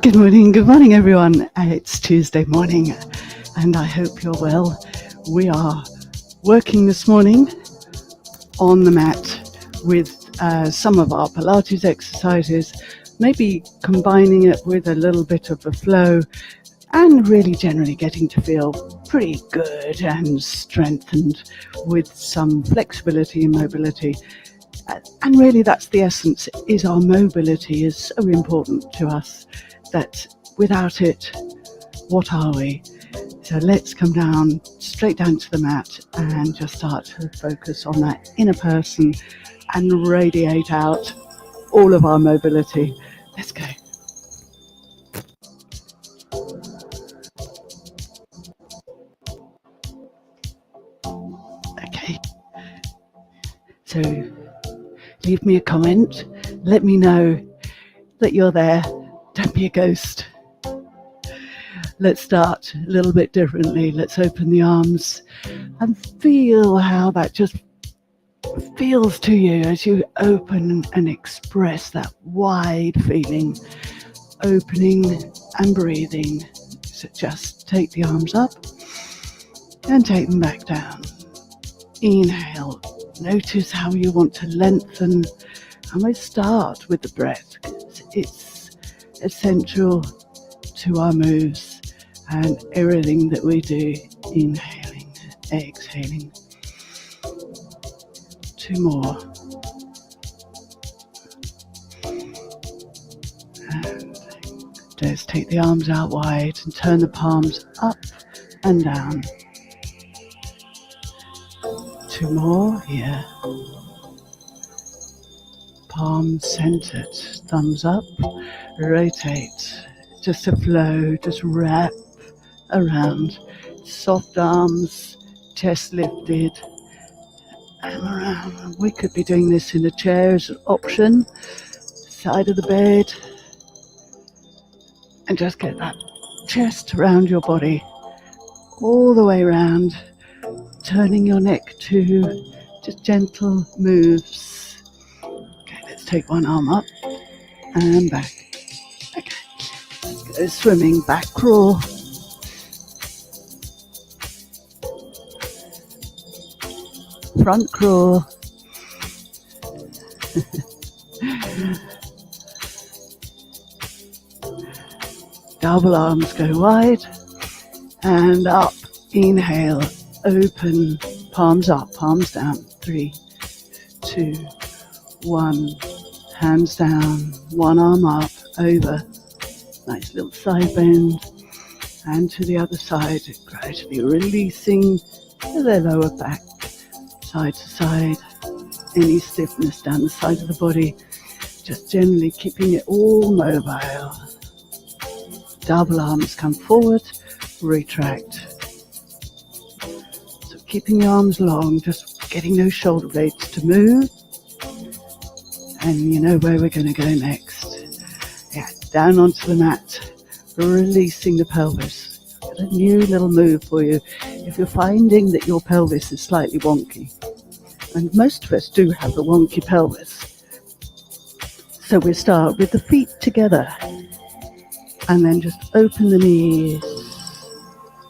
Good morning everyone. It's Tuesday morning and I hope you're well. We are working this morning on the mat with some of our Pilates exercises, maybe combining it with a little bit of a flow and really generally getting to feel pretty good and strengthened with some flexibility and mobility. And really that's the essence, is our mobility is so important to us that without it, what are we? So let's come down, straight down to the mat and just start to focus on that inner person and radiate out all of our mobility. Let's go. Okay. So leave me a comment. Let me know that you're there. Don't be a ghost. Let's start a little bit differently. Let's open the arms and feel how that just feels to you as you open and express that wide feeling, opening and breathing. So just take the arms up and take them back down. Inhale. Notice how you want to lengthen, and we start with the breath. It's essential to our moves and everything that we do. Inhaling, exhaling. 2 more. And just take the arms out wide and turn the palms up and down. 2 more here. Palms centered, thumbs up, rotate. Just a flow, just wrap around. Soft arms, chest lifted, and around. We could be doing this in a chair as an option, side of the bed, and just get that chest around your body, all the way around, turning your neck to just gentle moves. Okay, let's take one arm up and back. Okay, let's go swimming, back crawl. Front crawl. Double arms go wide and up. Inhale, open, palms up, palms down. 3, 2, 1. Hands down, one arm up, over. Nice little side bend. And to the other side, gradually releasing the lower back. Side to side, any stiffness down the side of the body, just generally keeping it all mobile. Double arms come forward, retract. So keeping the arms long, just getting those shoulder blades to move. And you know where we're going to go next. Yeah, down onto the mat, releasing the pelvis. Got a new little move for you. If you're finding that your pelvis is slightly wonky, and most of us do have a wonky pelvis, so we start with the feet together and then just open the knees,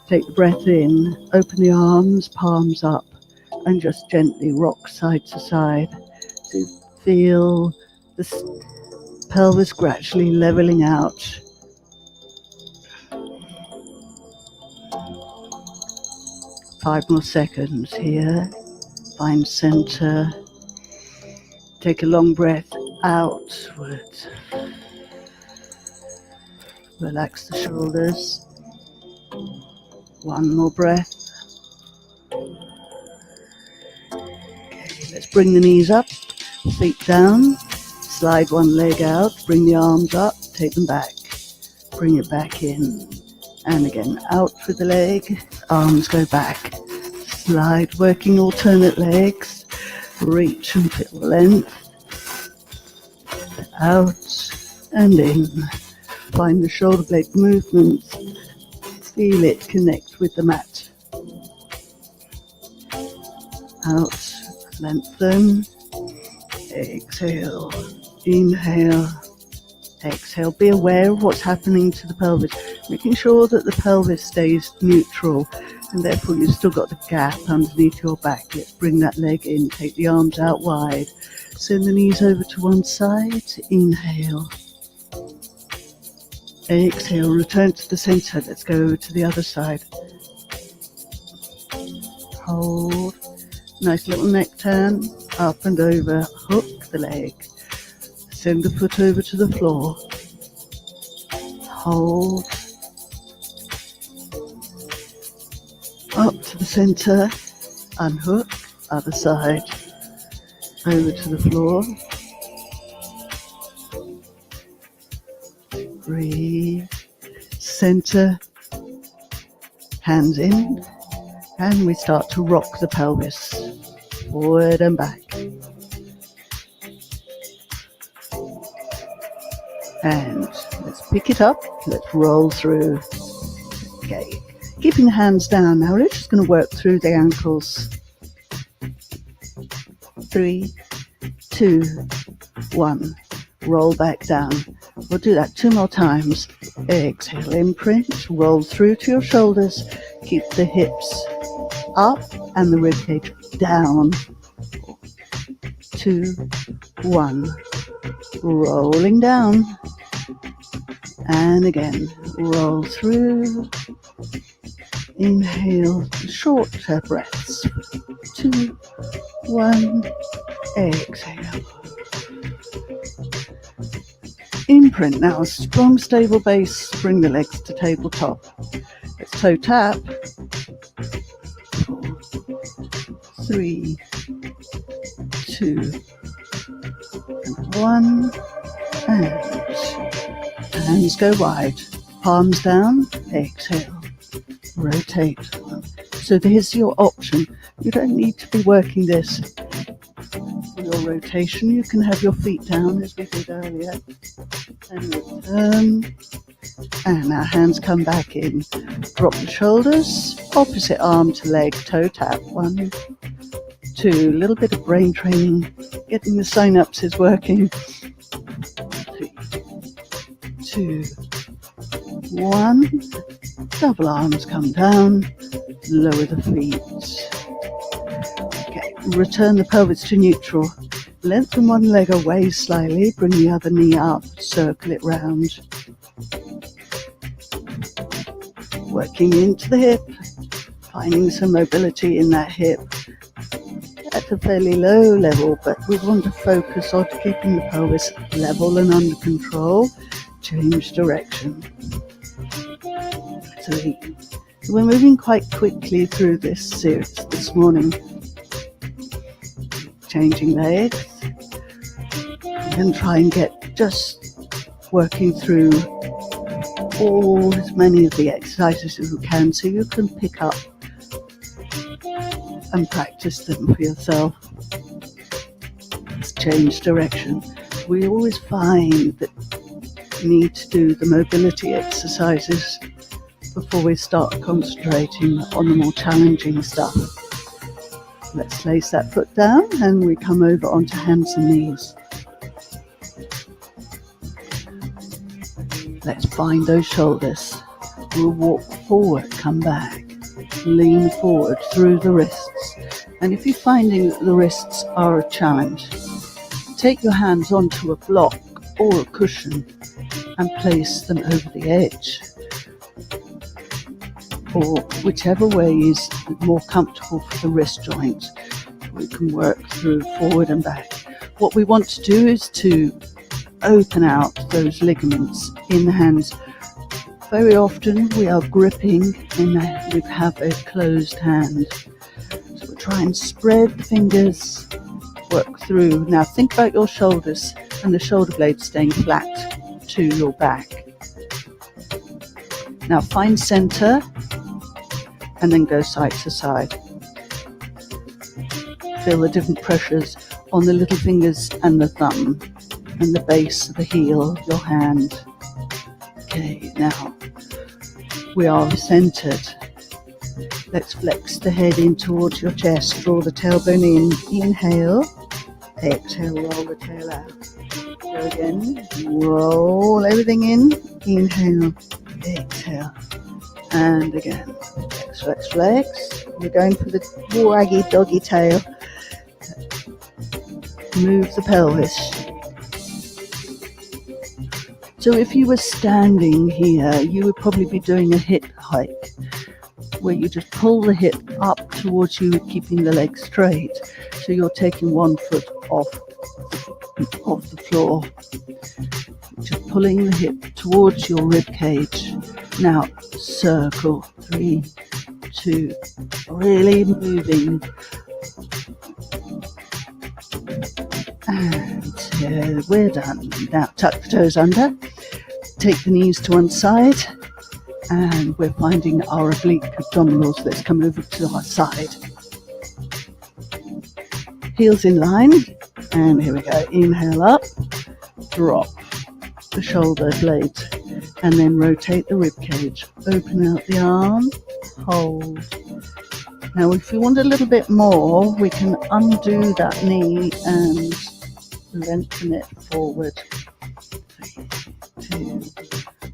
take the breath in, open the arms, palms up, and just gently rock side to side. So you feel the pelvis gradually leveling out. Five more seconds here. Find center. Take a long breath outward. Relax the shoulders. One more breath. Okay, let's bring the knees up, feet down. Slide one leg out, bring the arms up, take them back. Bring it back in. And again, out with the leg, arms go back. Slide, working alternate legs. Reach and feel length. Out and in. Find the shoulder blade movements. Feel it connect with the mat. Out, lengthen. Exhale. Inhale. Exhale, be aware of what's happening to the pelvis, making sure that the pelvis stays neutral, and therefore you've still got the gap underneath your back. Let's bring that leg in, take the arms out wide, send the knees over to one side, inhale. Exhale, return to the center, let's go over to the other side. Hold, nice little neck turn, up and over, hook the leg. Send the foot over to the floor. Hold. Up to the center. Unhook. Other side. Over to the floor. Breathe. Center. Hands in. And we start to rock the pelvis. Forward and back. And let's pick it up, let's roll through. Okay, keeping the hands down now, we're just going to work through the ankles. 3, 2, 1, roll back down. We'll do that 2 more times. Exhale, imprint, roll through to your shoulders, keep the hips up and the ribcage down. 2, 1, rolling down. And again, roll through. Inhale, shorter breaths. 2, 1, exhale. Imprint now, strong stable base, bring the legs to tabletop. Let's toe tap. 4, 3, 2, 1, and hands go wide, palms down, exhale, rotate. So here's your option. You don't need to be working this for your rotation. You can have your feet down as we did earlier. And return. And our hands come back in. Drop the shoulders, opposite arm to leg, toe tap. 1, 2, a little bit of brain training, getting the synapses working. 3, 2, 1, double arms come down, lower the feet. Okay, return the pelvis to neutral. Lengthen one leg away slightly, bring the other knee up, circle it round. Working into the hip, finding some mobility in that hip at a fairly low level, but we want to focus on keeping the pelvis level and under control. Change direction. 3. We're moving quite quickly through this series this morning. Changing legs. And try and get just working through as many of the exercises as we can so you can pick up and practice them for yourself. Let's change direction. We always find that need to do the mobility exercises before we start concentrating on the more challenging stuff. Let's place that foot down and we come over onto hands and knees. Let's find those shoulders. We'll walk forward, come back, lean forward through the wrists. And if you're finding that the wrists are a challenge, take your hands onto a block or a cushion and place them over the edge, or whichever way is more comfortable for the wrist joint. We can work through forward and back. What we want to do is to open out those ligaments in the hands. Very often we are gripping and we have a closed hand. So we'll try and spread the fingers, work through. Now think about your shoulders and the shoulder blades staying flat to your back. Now find center and then go side to side. Feel the different pressures on the little fingers and the thumb and the base of the heel of your hand. Okay, now we are centered. Let's flex the head in towards your chest, draw the tailbone in, inhale, exhale, roll the tail out. Go again. Roll everything in. Inhale, exhale, and again. Flex, flex, flex. You're going for the waggy doggy tail. Move the pelvis. So if you were standing here, you would probably be doing a hip hike, where you just pull the hip up towards you, keeping the leg straight. So you're taking one foot off the floor, just pulling the hip towards your rib cage. Now circle, 3, 2, really moving. And we're done. Now tuck the toes under, take the knees to one side, and we're finding our oblique abdominals. Let's come over to our side. Heels in line, and here we go. Inhale up, drop the shoulder blades, and then rotate the rib cage. Open out the arm, hold. Now if we want a little bit more, we can undo that knee and lengthen it forward. 3, 2,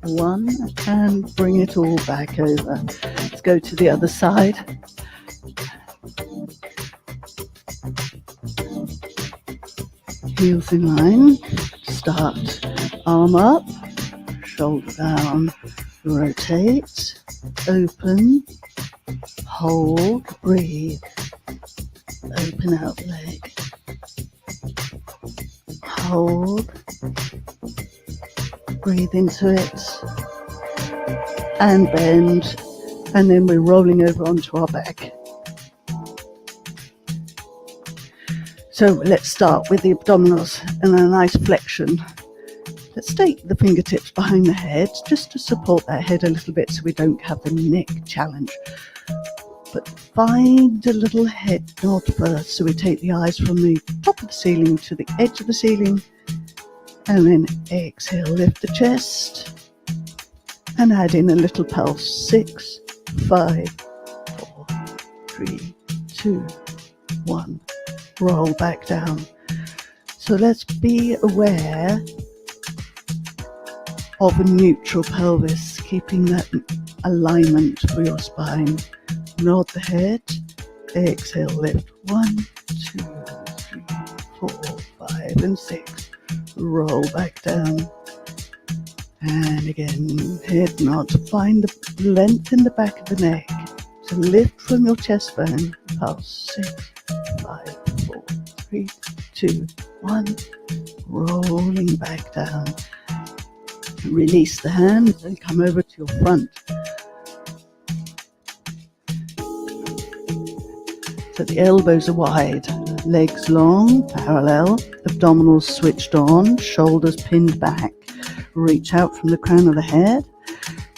1, and bring it all back over. Let's go to the other side. Heels in line. Start. Arm up, shoulder down, rotate, open, hold, breathe, open out leg, hold, breathe into it, and bend, and then we're rolling over onto our back. So let's start with the abdominals and a nice flexion. Let's take the fingertips behind the head just to support that head a little bit so we don't have the neck challenge. But find a little head nod first. So we take the eyes from the top of the ceiling to the edge of the ceiling, and then exhale, lift the chest and add in a little pulse. 6, 5, 4, 3, 2, 1. Roll back down. So let's be aware of a neutral pelvis, keeping that alignment for your spine. Nod the head, exhale, lift. 1, 2, 3, 4, 5, and 6. Roll back down. And again, head nod. Find the length in the back of the neck. So lift from your chest bone. Pulse. 6, 5, 4, 3, 2, 1. Rolling back down. Release the hands and come over to your front. So the elbows are wide, legs long, parallel, abdominals switched on, shoulders pinned back. Reach out from the crown of the head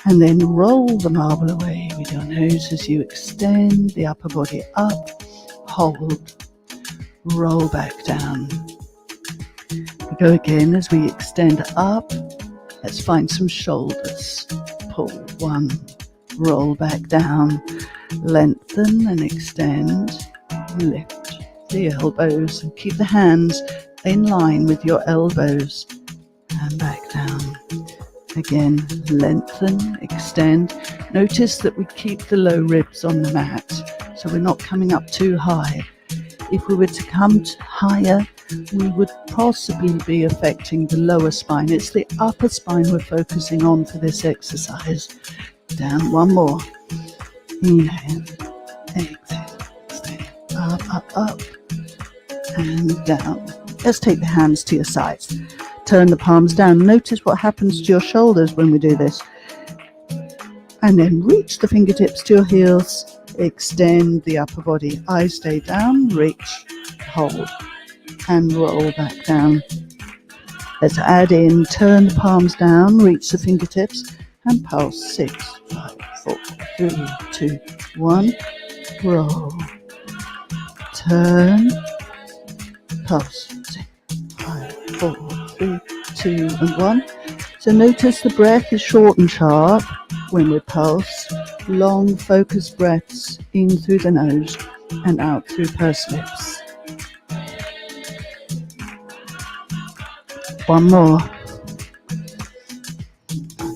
and then roll the marble away with your nose as you extend the upper body up, hold, roll back down. We go again as we extend up. Let's find some shoulders. Pull. 1, roll back down, lengthen and extend, lift the elbows and keep the hands in line with your elbows and back down. Again, lengthen, extend. Notice that we keep the low ribs on the mat, so we're not coming up too high. If we were to come higher, we would possibly be affecting the lower spine. It's the upper spine we're focusing on for this exercise. Down, 1 more. Inhale, exhale, stay. Up, and down. Let's take the hands to your sides. Turn the palms down. Notice what happens to your shoulders when we do this. And then reach the fingertips to your heels. Extend the upper body. Eyes stay down. Reach, hold, and roll back down. Let's add in, turn the palms down, reach the fingertips, and pulse. 6, 5, 4, 3, 2, 1. Roll. Turn. Pulse. 6, 5, 4, 3, 2, and 1. So notice the breath is short and sharp when we pulse. Long focused breaths in through the nose and out through pursed lips. One more. 2,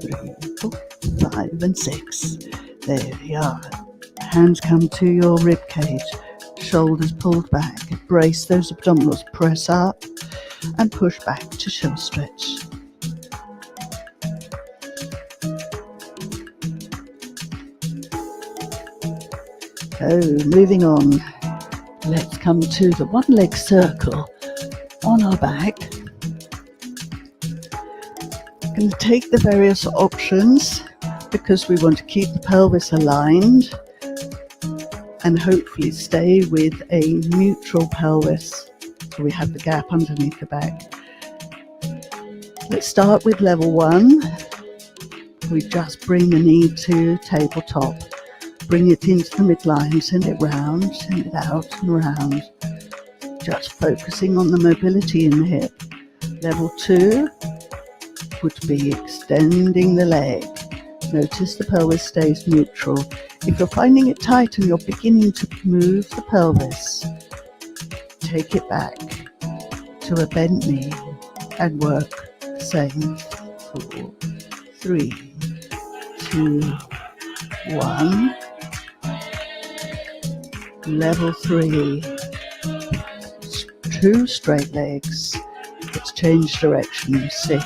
3, 4, 5 and 6. There we are. Hands come to your rib cage. Shoulders pulled back. Brace those abdominals. Press up and push back to shoulder stretch. Moving on. Let's come to the one leg circle on our back. I'm going to take the various options because we want to keep the pelvis aligned and hopefully stay with a neutral pelvis so we have the gap underneath the back. Let's start with level 1. We just bring the knee to tabletop. Bring it into the midline, send it round, send it out and round. Just focusing on the mobility in the hip. Level 2 would be extending the leg. Notice the pelvis stays neutral. If you're finding it tight and you're beginning to move the pelvis, take it back to a bent knee and work the same. 4, 3, 2, 1. Level 3. 2 straight legs. Let's change direction. 6.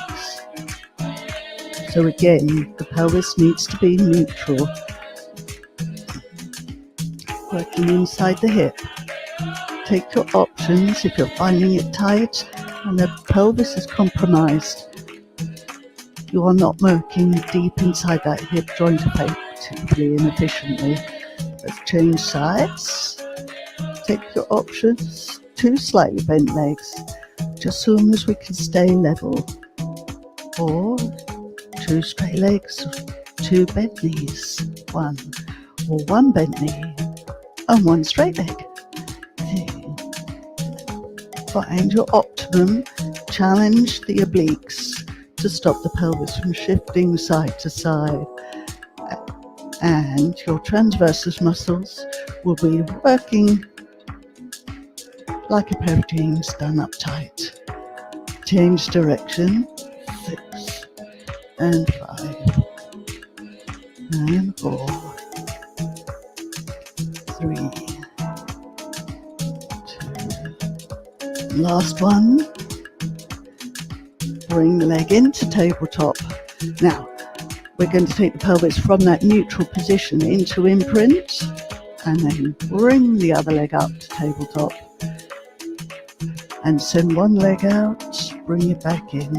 So again, the pelvis needs to be neutral. Working inside the hip. Take your options if you're finding it tight and the pelvis is compromised. You are not working deep inside that hip joint effectively and efficiently. Let's change sides. Take your options. 2 slightly bent legs, just as soon as we can stay level. Or 2 straight legs, 2 bent knees. 1 or 1 bent knee and 1 straight leg. Find your optimum. Challenge the obliques to stop the pelvis from shifting side to side. And your transversus muscles will be working like a pair of jeans done up tight. Change direction. 6 and 5 and 4, 3, 2. Last one. Bring the leg into tabletop. Now, we're going to take the pelvis from that neutral position into imprint and then bring the other leg up to tabletop and send one leg out, bring it back in.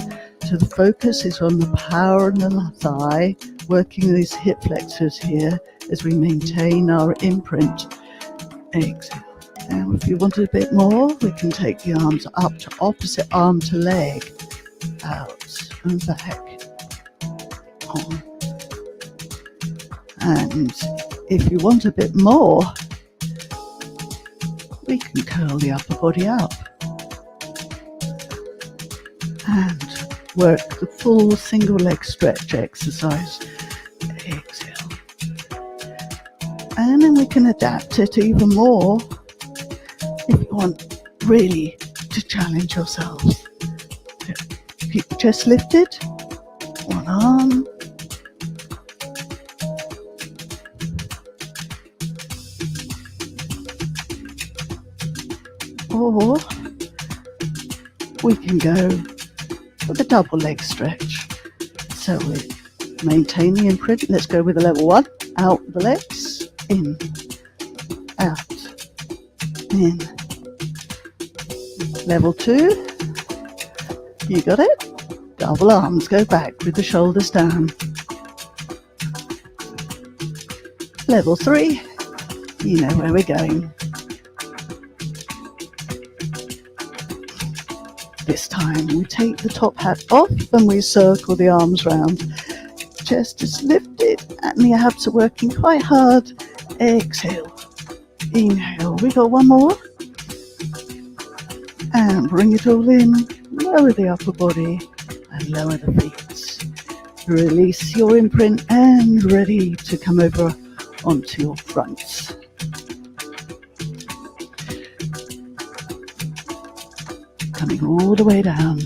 So the focus is on the power in the thigh, working these hip flexors here as we maintain our imprint. Exhale. Now if you want a bit more, we can take the arms up to opposite arm to leg, out and back. On. And if you want a bit more, we can curl the upper body up and work the full single leg stretch exercise. Exhale. And then we can adapt it even more if you want really to challenge yourselves. Keep the chest lifted, one arm, or we can go with a double leg stretch. So we maintain the imprint. Let's go with a level 1. Out the legs, in, out, in. Level 2. You got it? Double arms, go back with the shoulders down. Level 3. You know where we're going. This time we take the top hat off and we circle the arms round. Chest is lifted and the abs are working quite hard. Exhale. Inhale. We got one more. And bring it all in. Lower the upper body and lower the feet. Release your imprint and ready to come over onto your fronts. coming all the way down.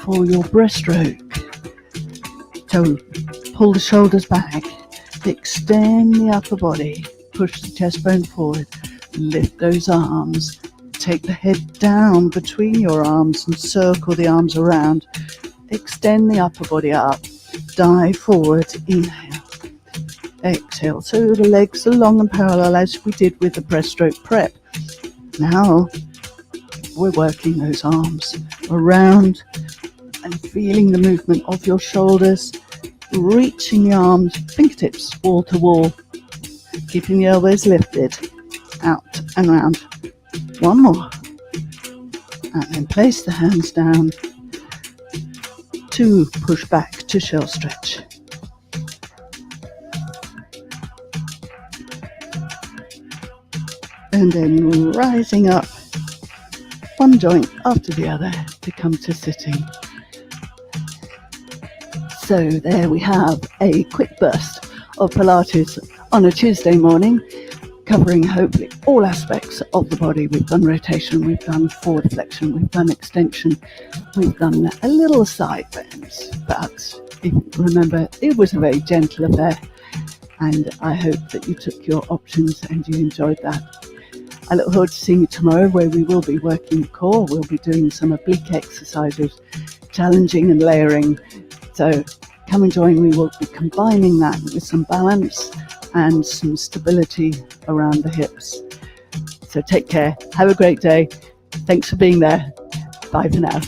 For your breaststroke, so pull the shoulders back, extend the upper body, push the chest bone forward, lift those arms, take the head down between your arms and circle the arms around, extend the upper body up, dive forward, inhale, exhale. So the legs are long and parallel as we did with the breaststroke prep. Now we're working those arms around and feeling the movement of your shoulders, reaching the arms, fingertips wall to wall, keeping the elbows lifted, out and round. One more. And then place the hands down to push back to shell stretch. And then rising up, one joint after the other to come to sitting. So there we have a quick burst of Pilates on a Tuesday morning, covering hopefully all aspects of the body. We've done rotation, we've done forward flexion, we've done extension, we've done a little side bends, but if you remember, it was a very gentle affair, and I hope that you took your options and you enjoyed that. I look forward to seeing you tomorrow, where we will be working the core. We'll be doing some oblique exercises, challenging and layering. So come and join me. We'll be combining that with some balance and some stability around the hips. So take care. Have a great day. Thanks for being there. Bye for now.